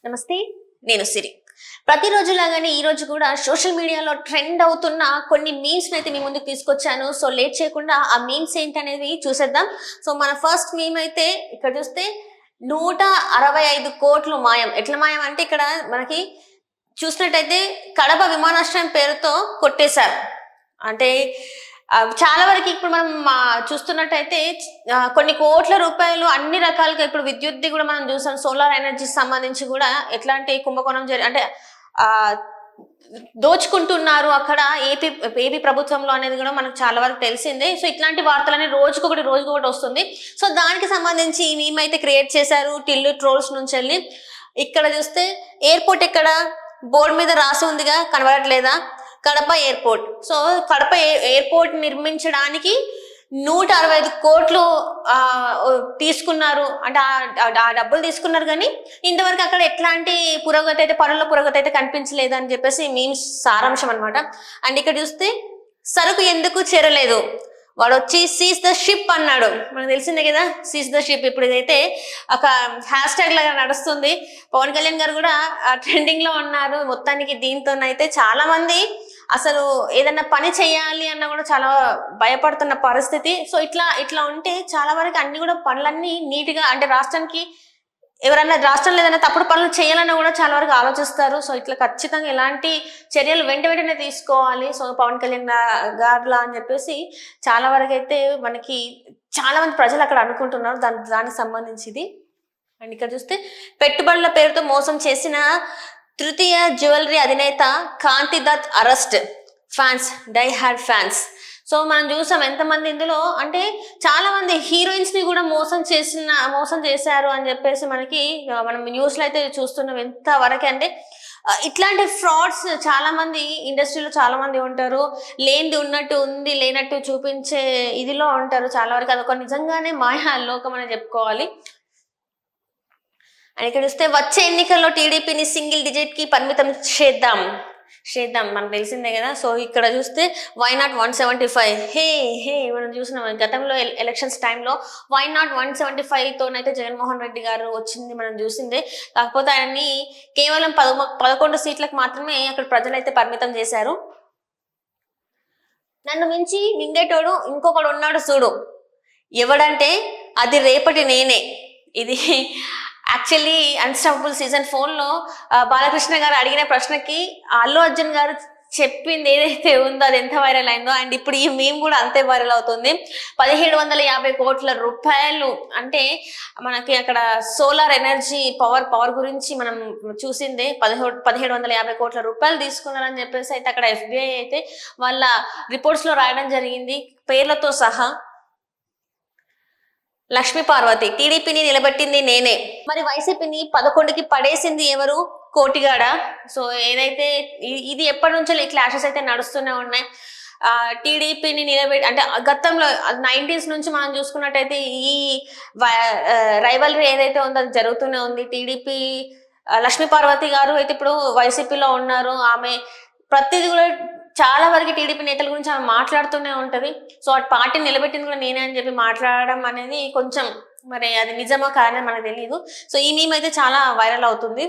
నమస్తే, నేను సిరి. ప్రతిరోజు లాగానే ఈ రోజు కూడా సోషల్ మీడియాలో ట్రెండ్ అవుతున్న కొన్ని మీమ్స్ అయితే మీ ముందుకు తీసుకొచ్చాను. సో లేట్ చేయకుండా ఆ మీమ్స్ ఏంటనేది చూసేద్దాం. సో మన ఫస్ట్ మీమ్ అయితే ఇక్కడ చూస్తే 165 కోట్లు మాయం. ఎట్లా మాయం అంటే ఇక్కడ మనకి చూసినట్టయితే కడప విమానాశ్రయం పేరుతో కొట్టేశారు. అంటే చాలా వరకు ఇప్పుడు మనం చూస్తున్నట్టయితే కొన్ని కోట్ల రూపాయలు అన్ని రకాలుగా ఇప్పుడు విద్యుత్ది కూడా మనం చూసాం. సోలార్ ఎనర్జీ సంబంధించి కూడా ఎట్లాంటి కుంభకోణం అంటే దోచుకుంటున్నారు అక్కడ ఏపీ ప్రభుత్వంలో అనేది కూడా మనకు చాలా వరకు తెలిసిందే. సో ఇట్లాంటి వార్తలనే రోజుకొకటి వస్తుంది. సో దానికి సంబంధించి మేమైతే క్రియేట్ చేశారు టిల్లు ట్రోల్స్ నుంచి వెళ్ళి. ఇక్కడ చూస్తే ఎయిర్పోర్ట్ ఎక్కడ బోర్డు మీద రాసి ఉందిగా, కనబడట్లేదా? Kadapa airport. So Kadapa airport నిర్మించడానికి 165 కోట్లు తీసుకున్నారు. అంటే ఆ డబ్బులు తీసుకున్నారు, కానీ ఇంతవరకు అక్కడ ఎట్లాంటి పనుల పురోగతి అయితే కనిపించలేదు అని చెప్పేసి మీమ్స్ సారాంశం అనమాట. అండ్ ఇక్కడ చూస్తే సరుకు ఎందుకు చేరలేదు, వాడు వచ్చి సీజ్ ద షిప్ అన్నాడు. మనకు తెలిసిందే కదా సీజ్ ద షిప్. ఇప్పుడు ఇదైతే ఒక హ్యాష్ ట్యాగ్ లాగా నడుస్తుంది. పవన్ కళ్యాణ్ గారు కూడా ట్రెండింగ్ లో ఉన్నారు. మొత్తానికి దీంతోనైతే చాలా మంది అసలు ఏదన్నా పని చేయాలి అన్న కూడా చాలా భయపడుతున్న పరిస్థితి. సో ఇట్లా ఉంటే చాలా వరకు అన్ని కూడా పనులన్నీ నీట్గా, అంటే రాష్ట్రానికి ఎవరన్నా రాష్ట్రంలో ఏదైనా తప్పుడు పనులు చేయాలన్నా కూడా చాలా వరకు ఆలోచిస్తారు. సో ఇట్లా ఖచ్చితంగా ఎలాంటి చర్యలు వెంటనే తీసుకోవాలి. సో పవన్ కళ్యాణ్ గారులా అని చెప్పేసి చాలా వరకు అయితే మనకి చాలా మంది ప్రజలు అక్కడ అనుకుంటున్నారు దానికి సంబంధించింది. అండ్ ఇక్కడ చూస్తే పెట్టుబడుల పేరుతో మోసం చేసిన తృతీయ జ్యువెలరీ అధినేత Kanti Dutt arrest, fans die hard fans. So మనం చూసాం ఎంతమంది ఇందులో, అంటే చాలా మంది హీరోయిన్స్ ని కూడా మోసం చేశారు అని చెప్పేసి మనం న్యూస్ లో అయితే చూస్తున్నాం. ఎంత వరకు అంటే ఇట్లాంటి ఫ్రాడ్స్ చాలా మంది ఇండస్ట్రీలో చాలా మంది ఉంటారు. లేనిది ఉన్నట్టు ఉంది, లేనట్టు చూపించే ఇదిలో ఉంటారు చాలా వరకు. అదొక నిజంగానే మాయా లోకం అని చెప్పుకోవాలి. అని ఇక్కడ చూస్తే వచ్చే ఎన్నికల్లో టీడీపీని సింగిల్ డిజిట్ కి పరిమితం చేద్దాం మనకు తెలిసిందే కదా. సో ఇక్కడ చూస్తే వై నాట్ 175. మనం చూసినాం గతంలో ఎలక్షన్స్ టైంలో వై నాట్ 175 తోనైతే జగన్మోహన్ రెడ్డి గారు వచ్చింది మనం చూసిందే. కాకపోతే ఆయన్ని కేవలం 11 సీట్లకు మాత్రమే అక్కడ ప్రజలైతే పరిమితం చేశారు. నన్ను మించి మింగేటోడు ఇంకొకడు ఉన్నాడు చూడు, ఎవడంటే అది రేపటి నేనే. ఇది యాక్చువల్లీ అన్స్టాపబుల్ సీజన్ 4లో బాలకృష్ణ గారు అడిగిన ప్రశ్నకి అల్లు అర్జున్ గారు చెప్పింది ఏదైతే ఉందో అది ఎంత వైరల్ అయిందో, అండ్ ఇప్పుడు ఈ మీమ్ కూడా అంతే వైరల్ అవుతుంది. 1750 కోట్ల రూపాయలు, అంటే మనకి అక్కడ సోలార్ ఎనర్జీ పవర్ గురించి మనం చూసిందే. 1750 కోట్ల రూపాయలు తీసుకున్నారని చెప్పేసి అయితే అక్కడ FBI అయితే వాళ్ళ రిపోర్ట్స్ లో రాయడం జరిగింది పేర్లతో సహా. లక్ష్మీ పార్వతి, టీడీపీని నిలబెట్టింది నేనే, మరి వైసీపీని 11కి పడేసింది ఎవరు? కోటిగాడ. సో ఏదైతే ఇది ఎప్పటి నుంచో ఈ క్లాషెస్ అయితే నడుస్తూనే ఉన్నాయి. టీడీపీని అంటే గతంలో 90s నుంచి మనం చూసుకున్నట్టయితే ఈ రైవలరీ ఏదైతే ఉందో అది జరుగుతూనే ఉంది. టీడీపీ లక్ష్మీ పార్వతి గారు అయితే ఇప్పుడు వైసీపీలో ఉన్నారు. ఆమె ప్రతిదీ కూడా చాలా వరకు టీడీపీ నేతల గురించి ఆమె మాట్లాడుతూనే ఉంటది. సో ఆ పార్టీని నిలబెట్టింది కూడా నేనే అని చెప్పి మాట్లాడడం అనేది కొంచెం మరి అది నిజమో కాదని మనకు తెలియదు. సో ఈ మీమ్ అయితే చాలా వైరల్ అవుతుంది.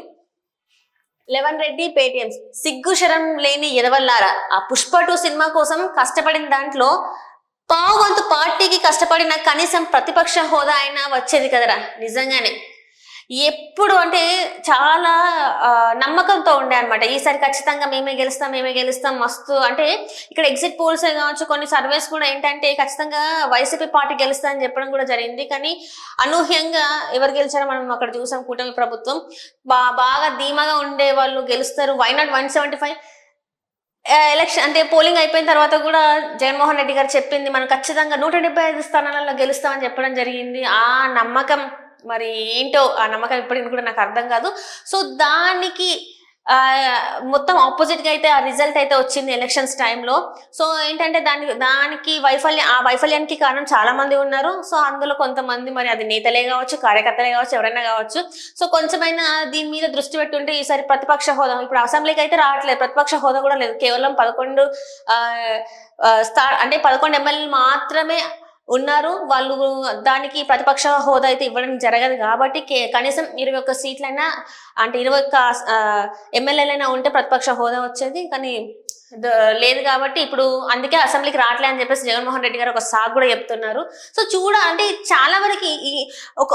11 రెడ్డి పేటిఎం, సిగ్గు శరం లేని ఎదవల్లారా, ఆ పుష్ప 2 సినిమా కోసం కష్టపడిన దాంట్లో పావువంతు పార్టీకి కష్టపడిన కనీసం ప్రతిపక్ష హోదా అయినా వచ్చేది కదరా. నిజంగానే ఎప్పుడు అంటే చాలా నమ్మకంతో ఉండే అనమాట. ఈసారి ఖచ్చితంగా మేమే గెలుస్తాం మస్తు. అంటే ఇక్కడ ఎగ్జిట్ పోల్స్ కావచ్చు, కొన్ని సర్వేస్ కూడా ఏంటంటే ఖచ్చితంగా వైసీపీ పార్టీ గెలుస్తా అని చెప్పడం కూడా జరిగింది. కానీ అనూహ్యంగా ఎవరు గెలిచారో మనం అక్కడ చూసాం. కూటమి ప్రభుత్వం బాగా ధీమాగా ఉండే వాళ్ళు గెలుస్తారు. వై నాట్ 175 ఎలక్షన్ అంటే పోలింగ్ అయిపోయిన తర్వాత కూడా జగన్మోహన్ రెడ్డి గారు చెప్పింది మనం ఖచ్చితంగా 175 స్థానాలలో గెలుస్తామని చెప్పడం జరిగింది. ఆ నమ్మకం మరి ఏంటో, ఆ నమ్మకం ఇప్పటికి కూడా నాకు అర్థం కాదు. సో దానికి మొత్తం ఆపోజిట్ గా అయితే ఆ రిజల్ట్ అయితే వచ్చింది ఎలక్షన్స్ టైంలో. సో ఏంటంటే దానికి వైఫల్యానికి కారణం చాలా మంది ఉన్నారు. సో అందులో కొంతమంది మరి అది నేతలే కావచ్చు, కార్యకర్తలే కావచ్చు, ఎవరైనా కావచ్చు. సో కొంచెమైనా దీని మీద దృష్టి పెట్టుంటే ఈసారి ప్రతిపక్ష హోదా, ఇప్పుడు అసెంబ్లీకి అయితే రావట్లేదు, ప్రతిపక్ష హోదా కూడా లేదు. కేవలం 11 ఎమ్మెల్యేలు మాత్రమే ఉన్నారు. వాళ్ళు దానికి ప్రతిపక్ష హోదా అయితే ఇవ్వడం జరగదు కాబట్టి కనీసం 21 సీట్లైనా అంటే 21 ఎమ్మెల్యేలైనా ఉంటే ప్రతిపక్ష హోదా వచ్చేది. కానీ లేదు కాబట్టి ఇప్పుడు అందుకే అసెంబ్లీకి రావట్లే అని చెప్పేసి జగన్మోహన్ రెడ్డి గారు ఒక సాగు కూడా చెప్తున్నారు. సో అంటే చాలా వరకు ఈ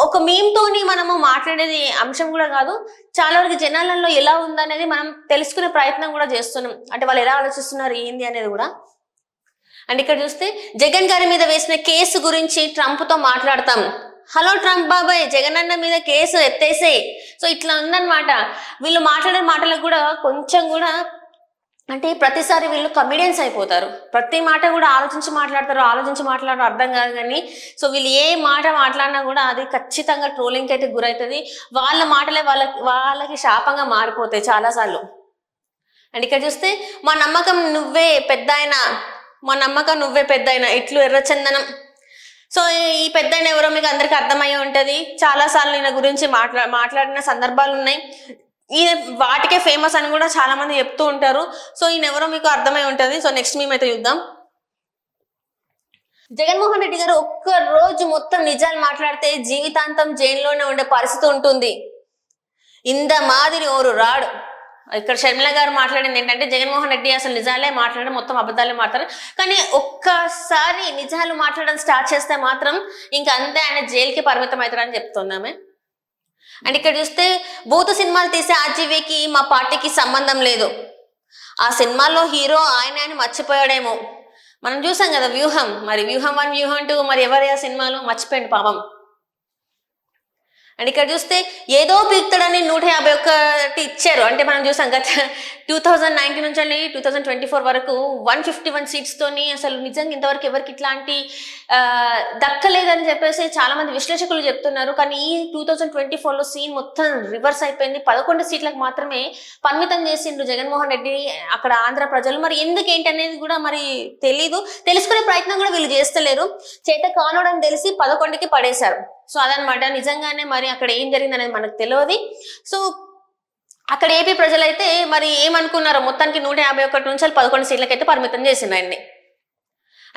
ఒక మీమ్ తోని మనము మాట్లాడేది అంశం కూడా కాదు. చాలా వరకు జనాలలో ఎలా ఉందనేది మనం తెలుసుకునే ప్రయత్నం కూడా చేస్తున్నాం. అంటే వాళ్ళు ఎలా ఆలోచిస్తున్నారు ఏంది అనేది కూడా. అండ్ ఇక్కడ చూస్తే జగన్ గారి మీద వేసిన కేసు గురించి ట్రంప్ తో మాట్లాడతాం. హలో ట్రంప్ బాబాయ్, జగన్ అన్న మీద కేసు ఎత్తేసే. సో ఇట్లా ఉందన్నమాట. వీళ్ళు మాట్లాడే మాటలకు కూడా కొంచెం కూడా అంటే ప్రతిసారి వీళ్ళు కమిడియన్స్ అయిపోతారు. ప్రతి మాట కూడా ఆలోచించి మాట్లాడతారు అర్థం కాదు కానీ. సో వీళ్ళు ఏ మాట మాట్లాడినా కూడా అది ఖచ్చితంగా ట్రోలింగ్కి అయితే గురవుతుంది. వాళ్ళ మాటలే వాళ్ళకి శాపంగా మారిపోతాయి చాలాసార్లు. అండ్ ఇక్కడ చూస్తే మా నమ్మకం నువ్వే పెద్దాయన ఇట్లు ఎర్రచందనం. సో ఈ పెద్దాయన ఎవరో మీకు అందరికి అర్థమయ్యే ఉంటది. చాలాసార్లు ఈయన గురించి మాట్లాడిన సందర్భాలు ఉన్నాయి. ఈయన వాటికే ఫేమస్ అని కూడా చాలా మంది చెప్తూ ఉంటారు. సో ఈయన ఎవరో మీకు అర్థమై ఉంటది. సో నెక్స్ట్ మేమైతే చూద్దాం. జగన్మోహన్ రెడ్డి గారు ఒక్క రోజు మొత్తం నిజాలు మాట్లాడితే జీవితాంతం జైల్లోనే ఉండే పరిస్థితి ఉంటుంది. ఇంత మాదిరి ఓరు రాడు. ఇక్కడ షర్మిల గారు మాట్లాడింది ఏంటంటే జగన్మోహన్ రెడ్డి అసలు నిజాలే మాట్లాడడం, మొత్తం అబద్ధాలే మాట్లాడారు. కానీ ఒక్కసారి నిజాలు మాట్లాడడం స్టార్ట్ చేస్తే మాత్రం ఇంకా అంతే ఆయన జైలుకి పరిమితం అవుతారని చెప్తున్నామే. అండ్ ఇక్కడ చూస్తే బూతు సినిమాలు తీసే ఆర్జీవీకి మా పార్టీకి సంబంధం లేదు. ఆ సినిమాలో హీరో ఆయన మర్చిపోయాడేమో. మనం చూసాం కదా వ్యూహం, మరి వ్యూహం 1 వ్యూహం 2 మరి ఎవరి ఆ సినిమాలో మర్చిపోయింది పాపం. అండ్ ఇక్కడ చూస్తే ఏదో పీక్తాడని 151 ఇచ్చారు. అంటే మనం చూసాం గత 2019 నుంచి 2024 వరకు 151 సీట్స్ తోని అసలు నిజంగా ఇంతవరకు ఎవరికి ఇట్లాంటి దక్కలేదని చెప్పేసి చాలా మంది విశ్లేషకులు చెప్తున్నారు. కానీ ఈ 2024లో సీన్ మొత్తం రివర్స్ అయిపోయింది. 11 సీట్లకు మాత్రమే పరిమితం చేసిండ్రు జగన్మోహన్ రెడ్డి అక్కడ ఆంధ్ర ప్రజలు. మరి ఎందుకేంటి అనేది కూడా మరి తెలీదు. తెలుసుకునే ప్రయత్నం కూడా వీళ్ళు చేస్తలేరు. చేత కానోడని తెలిసి 11కి పడేశారు. సో అదనమాట. నిజంగానే మరి అక్కడ ఏం జరిగింది అనేది మనకు తెలియదు. సో అక్కడ ఏపీ ప్రజలైతే మరి ఏమనుకున్నారో మొత్తానికి 151 నుంచి 11 సీట్లకైతే పరిమితం చేసింది ఆయన్ని.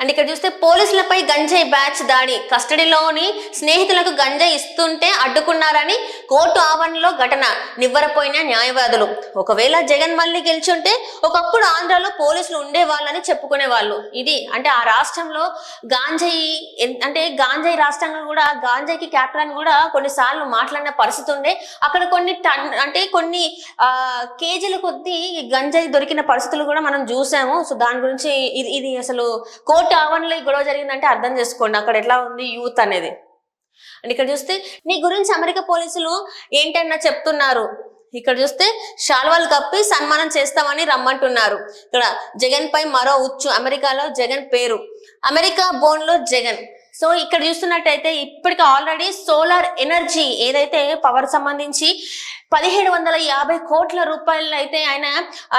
అండ్ ఇక్కడ చూస్తే పోలీసులపై గంజాయి బ్యాచ్ దాడి. కస్టడీలోని స్నేహితులకు గంజాయి ఇస్తుంటే అడ్డుకున్నారని కోర్టు ఆవరణలో ఘటన. నివ్వరపోయిన న్యాయవాదులు. ఒకవేళ జగన్ మళ్ళీ గెలిచుంటే ఒకప్పుడు ఆంధ్రాలో పోలీసులు ఉండేవాళ్ళని చెప్పుకునే వాళ్ళు. ఇది అంటే ఆ రాష్ట్రంలో గాంజాయి రాష్ట్రంగా కూడా గాంజాయికి క్యాపిటల్ అని కూడా కొన్నిసార్లు మాట్లాడిన పరిస్థితి ఉండే. అక్కడ కొన్ని కేజీల కొద్దీ గంజాయి దొరికిన పరిస్థితులు కూడా మనం చూసాము. సో దాని గురించి ఇది అసలు కోర్టు ఆవరణలో ఈ గొడవ జరిగిందంటే అర్థం చేసుకోండి అక్కడ ఎట్లా ఉంది యూత్ అనేది. అండ్ ఇక్కడ చూస్తే నీ గురించి అమెరికా పోలీసులు ఏంటన్నా చెప్తున్నారు. ఇక్కడ చూస్తే శాల్వాలు కప్పి సన్మానం చేస్తామని రమ్మంటున్నారు. ఇక్కడ జగన్ పై మరో ఉచ్చు. అమెరికాలో జగన్ పేరు, అమెరికా బోన్ లో జగన్. సో ఇక్కడ చూస్తున్నట్టయితే ఇప్పటికి ఆల్రెడీ సోలార్ ఎనర్జీ ఏదైతే పవర్ సంబంధించి 1750 కోట్ల రూపాయలు అయితే ఆయన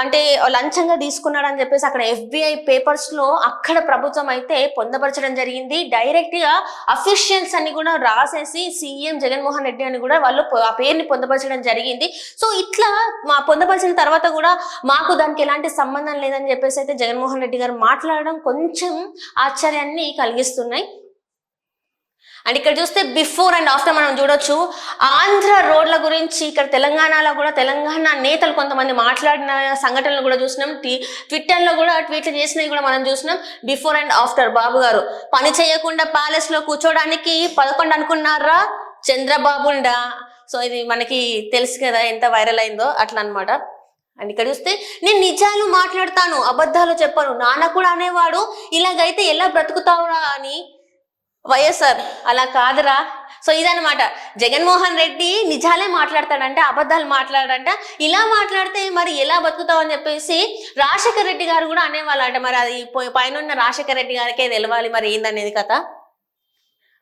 అంటే లంచంగా తీసుకున్నాడని చెప్పేసి అక్కడ FBI పేపర్స్ లో అక్కడ ప్రభుత్వం అయితే పొందపరచడం జరిగింది. డైరెక్ట్ గా అఫీషియల్స్ అని కూడా రాసేసి సీఎం జగన్మోహన్ రెడ్డి అని కూడా వాళ్ళు ఆ పేరుని పొందపరచడం జరిగింది. సో ఇట్లా పొందపరిచిన తర్వాత కూడా మాకు దానికి ఎలాంటి సంబంధం లేదని చెప్పేసి అయితే జగన్మోహన్ రెడ్డి గారు మాట్లాడడం కొంచెం ఆశ్చర్యాన్ని కలిగిస్తున్నాయి. అండ్ ఇక్కడ చూస్తే బిఫోర్ అండ్ ఆఫ్టర్ మనం చూడొచ్చు. ఆంధ్ర రోడ్ల గురించి ఇక్కడ తెలంగాణలో కూడా తెలంగాణ నేతలు కొంతమంది మాట్లాడిన సంఘటనలు కూడా చూసినాం. ట్విట్టర్లో కూడా ట్వీట్లు చేసినవి కూడా మనం చూసినాం. Before and after. బాబు గారు పని చేయకుండా ప్యాలెస్ లో కూర్చోడానికి 11 అనుకున్నారా చంద్రబాబుండా. సో ఇది మనకి తెలుసు కదా ఎంత వైరల్ అయిందో అట్లా అనమాట. అండ్ ఇక్కడ చూస్తే నేను నిజాలు మాట్లాడతాను, అబద్ధాలు చెప్పను. నాన్న కూడా అనేవాడు ఇలాగైతే ఎలా బ్రతుకుతావురా అని. వైఎస్ఆర్ అలా కాదురా. సో ఇదనమాట. జగన్మోహన్ రెడ్డి నిజాలే మాట్లాడతాడంట, అబద్ధాలు మాట్లాడంట. ఇలా మాట్లాడితే మరి ఎలా బతుకుతావు అని చెప్పేసి రాజశేఖర రెడ్డి గారు కూడా అనేవాళ్ళంట. మరి అది పైన రాజశేఖర రెడ్డి గారికే తెలవాలి మరి ఏందనేది కథ.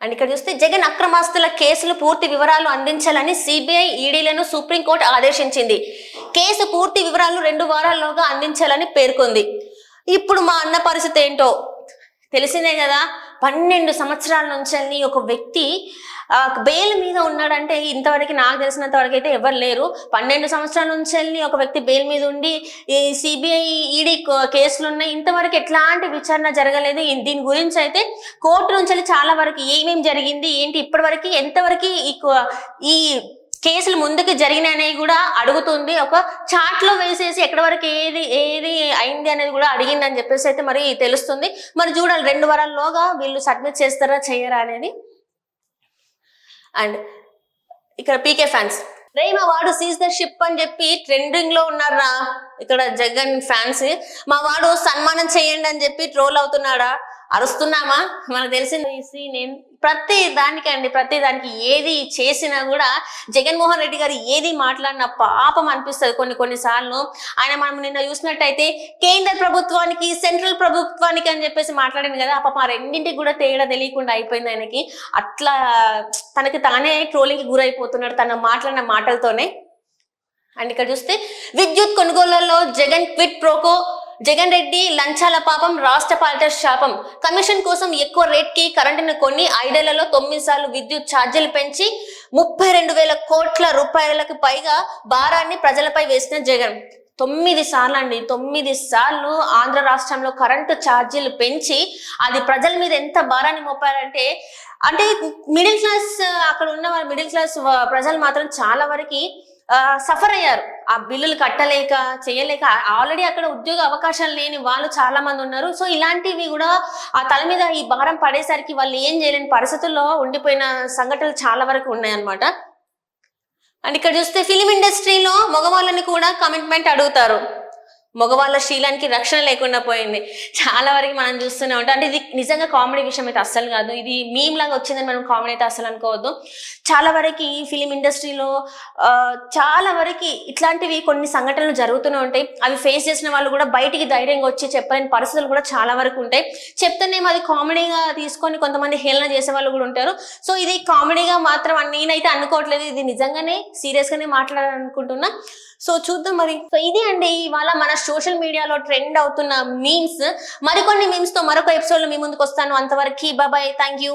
అండ్ ఇక్కడ చూస్తే జగన్ అక్రమాస్తుల కేసులు పూర్తి వివరాలు అందించాలని సిబిఐ ఈడీలను సుప్రీంకోర్టు ఆదేశించింది. కేసు పూర్తి వివరాలు 2 వారాల్లోగా అందించాలని పేర్కొంది. ఇప్పుడు మా అన్న పరిస్థితి ఏంటో తెలిసిందే కదా. 12 సంవత్సరాల నుంచి ఒక వ్యక్తి బెయిల్ మీద ఉన్నాడంటే ఇంతవరకు నాకు తెలిసినంత వరకు అయితే ఎవరు లేరు. 12 సంవత్సరాల నుంచి వెళ్ళి ఒక వ్యక్తి బెయిల్ మీద ఉండి ఈ సిబిఐ ఈడీ కేసులు ఉన్నాయి, ఇంతవరకు ఎట్లాంటి విచారణ జరగలేదు. దీని గురించి అయితే కోర్టు నుంచి వెళ్ళి చాలా వరకు ఏమేమి జరిగింది ఏంటి ఇప్పటి వరకు ఎంతవరకు ఈ కేసులు ముందుకు జరిగినాయి కూడా అడుగుతుంది. ఒక చాట్ లో వేసేసి ఎక్కడి వరకు ఏది ఏది అయింది అనేది కూడా అడిగిందని చెప్పేసి అయితే మరి తెలుస్తుంది. మరి చూడాలి 2 వారాల్లోగా వీళ్ళు సబ్మిట్ చేస్తారా చేయరా అనేది. అండ్ ఇక్కడ పీకే ఫ్యాన్స్ మా వాడు సీజ్ ద షిప్ అని చెప్పి ట్రెండింగ్ లో ఉన్నారా ఇక్కడ జగన్ ఫ్యాన్స్. మా వాడు సన్మానం చేయండి అని చెప్పి ట్రోల్ అవుతున్నాడా, అరుస్తున్నామా? మనకు తెలిసింది నేను ప్రతి దానికి ఏది చేసినా కూడా జగన్మోహన్ రెడ్డి గారు ఏది మాట్లాడినా పాపం అనిపిస్తుంది కొన్నిసార్లు. ఆయన మనం నిన్న చూసినట్టయితే కేంద్ర ప్రభుత్వానికి సెంట్రల్ ప్రభుత్వానికి అని చెప్పేసి మాట్లాడింది కదా, పాపం ఆ రెండింటికి కూడా తేడా తెలియకుండా అయిపోయింది ఆయనకి. అట్లా తనకి తానే ట్రోలింగ్ కి గురైపోతున్నాడు తన మాట్లాడిన మాటలతోనే. అండ్ ఇక్కడ చూస్తే విద్యుత్ కొనుగోళ్లలో జగన్ క్విట్ ప్రోకో, జగన్ రెడ్డి లంచాల పాపం, రాష్ట్ర పాలిట శాపం. కమిషన్ కోసం ఎక్కువ రేట్ కి కరెంటును కొని 5 ఏళ్లలో 9 సార్లు విద్యుత్ ఛార్జీలు పెంచి 32,000 కోట్ల రూపాయలకు పైగా భారాన్ని ప్రజలపై వేసిన జగన్ 9 సార్లు అండి, 9 సార్లు ఆంధ్ర రాష్ట్రంలో కరెంటు ఛార్జీలు పెంచి అది ప్రజల మీద ఎంత భారాన్ని మోపారంటే, అంటే మిడిల్ క్లాస్ అక్కడ ఉన్న మిడిల్ క్లాస్ ప్రజలు మాత్రం చాలా వరకు సఫర్ అయ్యారు. ఆ బిల్లులు కట్టలేక చేయలేక, ఆల్రెడీ అక్కడ ఉద్యోగ అవకాశాలు లేని వాళ్ళు చాలా మంది ఉన్నారు. సో ఇలాంటివి కూడా ఆ తల మీద ఈ భారం పడేసరికి వాళ్ళు ఏం చేయలేని పరిస్థితుల్లో ఉండిపోయిన సంఘటనలు చాలా వరకు ఉన్నాయన్నమాట. అండ్ ఇక్కడ చూస్తే ఫిలిం ఇండస్ట్రీలో మగవాళ్ళని కూడా కమిట్మెంట్ అడుగుతారు. మగవాళ్ళ శీలానికి రక్షణ లేకుండా పోయింది చాలా వరకు మనం చూస్తూనే ఉంటాం. అంటే ఇది నిజంగా కామెడీ విషయం అయితే అస్సలు కాదు, ఇది మీమ్ లాగా వచ్చిందని మనం కామెడీ అయితే అస్సలు అనుకోవద్దు. చాలా వరకు ఈ ఫిలిం ఇండస్ట్రీలో చాలా వరకు ఇట్లాంటివి కొన్ని సంఘటనలు జరుగుతూనే ఉంటాయి. అవి ఫేస్ చేసిన వాళ్ళు కూడా బయటికి ధైర్యంగా వచ్చి చెప్పలేని పరిస్థితులు కూడా చాలా వరకు ఉంటాయి. చెప్తేనేమో అది కామెడీగా తీసుకొని కొంతమంది హేళన చేసే వాళ్ళు కూడా ఉంటారు. సో ఇది కామెడీగా మాత్రం నేనైతే అనుకోవట్లేదు, ఇది నిజంగానే సీరియస్ గానే మాట్లాడాలనుకుంటున్నా. సో చూద్దాం మరి. సో ఇది అండి ఇవాళ మన సోషల్ మీడియాలో ట్రెండ్ అవుతున్న మీమ్స్. మరికొన్ని మీమ్స్ తో మరొక ఎపిసోడ్ లో మీ ముందుకు వస్తాను. అంతవరకు బాయ్, థ్యాంక్ యూ.